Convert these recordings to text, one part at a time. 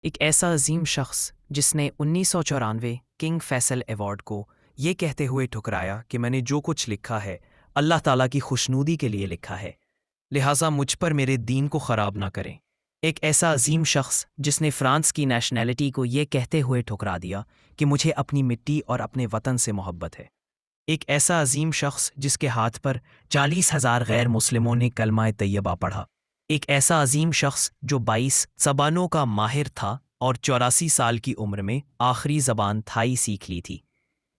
ایک ایسا عظیم شخص جس نے 1994 کنگ فیصل ایوارڈ کو یہ کہتے ہوئے ٹھکرایا کہ میں نے جو کچھ لکھا ہے اللہ تعالیٰ کی خوشنودی کے لیے لکھا ہے، لہٰذا مجھ پر میرے دین کو خراب نہ کریں۔ ایک ایسا عظیم شخص جس نے فرانس کی نیشنلٹی کو یہ کہتے ہوئے ٹھکرا دیا کہ مجھے اپنی مٹی اور اپنے وطن سے محبت ہے۔ ایک ایسا عظیم شخص جس کے ہاتھ پر 40,000 غیر مسلموں نے کلمہ طیبہ پڑھا۔ ایک ایسا عظیم شخص جو 22 زبانوں کا ماہر تھا اور 84 سال کی عمر میں آخری زبان تھائی سیکھ لی تھی۔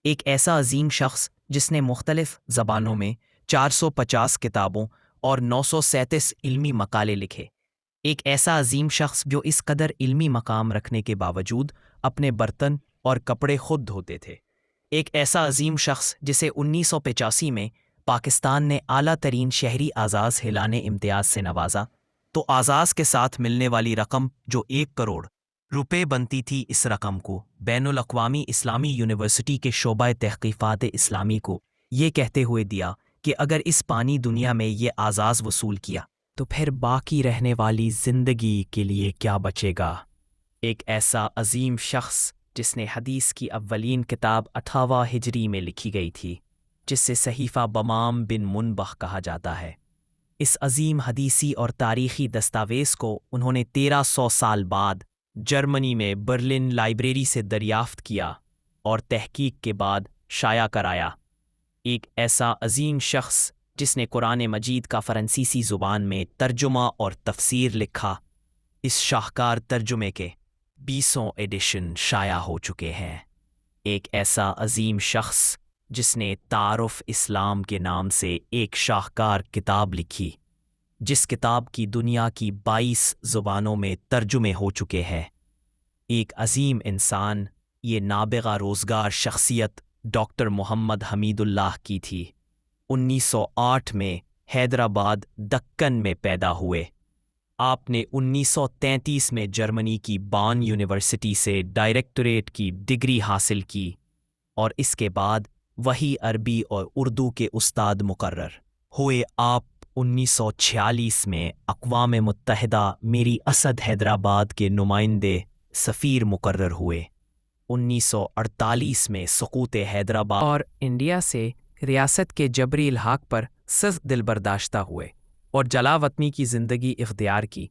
ایک ایسا عظیم شخص جس نے مختلف زبانوں میں 450 کتابوں اور 937 علمی مقالے لکھے۔ ایک ایسا عظیم شخص جو اس قدر علمی مقام رکھنے کے باوجود اپنے برتن اور کپڑے خود دھوتے تھے۔ ایک ایسا عظیم شخص جسے 1985 میں پاکستان نے اعلیٰ ترین شہری اعزاز ہلانے امتیاز سے نوازا، تو اعزاز کے ساتھ ملنے والی رقم جو 1 کروڑ روپے بنتی تھی، اس رقم کو بین الاقوامی اسلامی یونیورسٹی کے شعبہ تحقیقات اسلامی کو یہ کہتے ہوئے دیا کہ اگر اس پانی دنیا میں یہ اعزاز وصول کیا تو پھر باقی رہنے والی زندگی کے لیے کیا بچے گا۔ ایک ایسا عظیم شخص جس نے حدیث کی اولین کتاب 58 ہجری میں لکھی گئی تھی، جس سے صحیفہ بمام بن منبح کہا جاتا ہے۔ اس عظیم حدیثی اور تاریخی دستاویز کو انہوں نے 1300 سال بعد جرمنی میں برلن لائبریری سے دریافت کیا اور تحقیق کے بعد شائع کرایا۔ ایک ایسا عظیم شخص جس نے قرآن مجید کا فرانسیسی زبان میں ترجمہ اور تفسیر لکھا۔ اس شاہکار ترجمے کے 20 ایڈیشن شائع ہو چکے ہیں۔ ایک ایسا عظیم شخص جس نے تعارف اسلام کے نام سے ایک شاہکار کتاب لکھی، جس کتاب کی دنیا کی 22 زبانوں میں ترجمے ہو چکے ہیں۔ ایک عظیم انسان، یہ نابغہ روزگار شخصیت ڈاکٹر محمد حمید اللہ کی تھی۔ 1908 میں حیدرآباد دکن میں پیدا ہوئے۔ آپ نے 1933 میں جرمنی کی بان یونیورسٹی سے ڈائریکٹوریٹ کی ڈگری حاصل کی اور اس کے بعد وہی عربی اور اردو کے استاد مقرر ہوئے۔ آپ 1946 میں اقوام متحدہ میری اسد حیدرآباد کے نمائندے سفیر مقرر ہوئے۔ 1948 میں سقوط حیدرآباد اور انڈیا سے ریاست کے جبری الحاق پر سخت دل برداشتہ ہوئے اور جلا وطنی کی زندگی اختیار کی،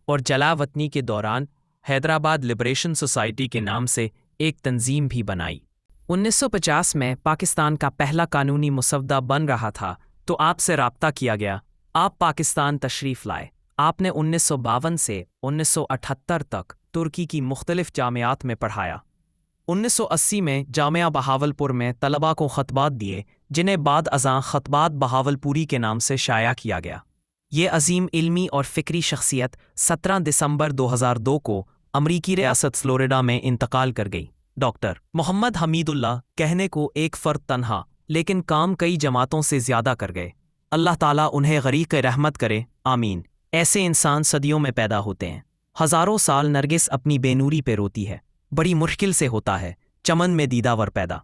اور جلا وطنی کے دوران حیدرآباد لبریشن سوسائٹی کے نام سے ایک تنظیم بھی بنائی۔ 1950 میں پاکستان کا پہلا قانونی مسودہ بن رہا تھا تو آپ سے رابطہ کیا گیا۔ آپ پاکستان تشریف لائے۔ آپ نے 1952 سے 1978 تک ترکی کی مختلف جامعات میں پڑھایا۔ 1980 میں جامعہ بہاولپور میں طلباء کو خطبات دیے، جنہیں بعد ازاں خطبات بہاولپوری کے نام سے شائع کیا گیا۔ یہ عظیم علمی اور فکری شخصیت 17 دسمبر 2002 کو امریکی ریاست فلوریڈا میں انتقال کر گئی۔ ڈاکٹر محمد حمید اللہ کہنے کو ایک فرد تنہا، لیکن کام کئی جماعتوں سے زیادہ کر گئے۔ اللہ تعالیٰ انہیں غریق رحمت کرے، آمین۔ ایسے انسان صدیوں میں پیدا ہوتے ہیں۔ ہزاروں سال نرگس اپنی بے نوری پہ روتی ہے، بڑی مشکل سے ہوتا ہے چمن میں دیدہ ور پیدا۔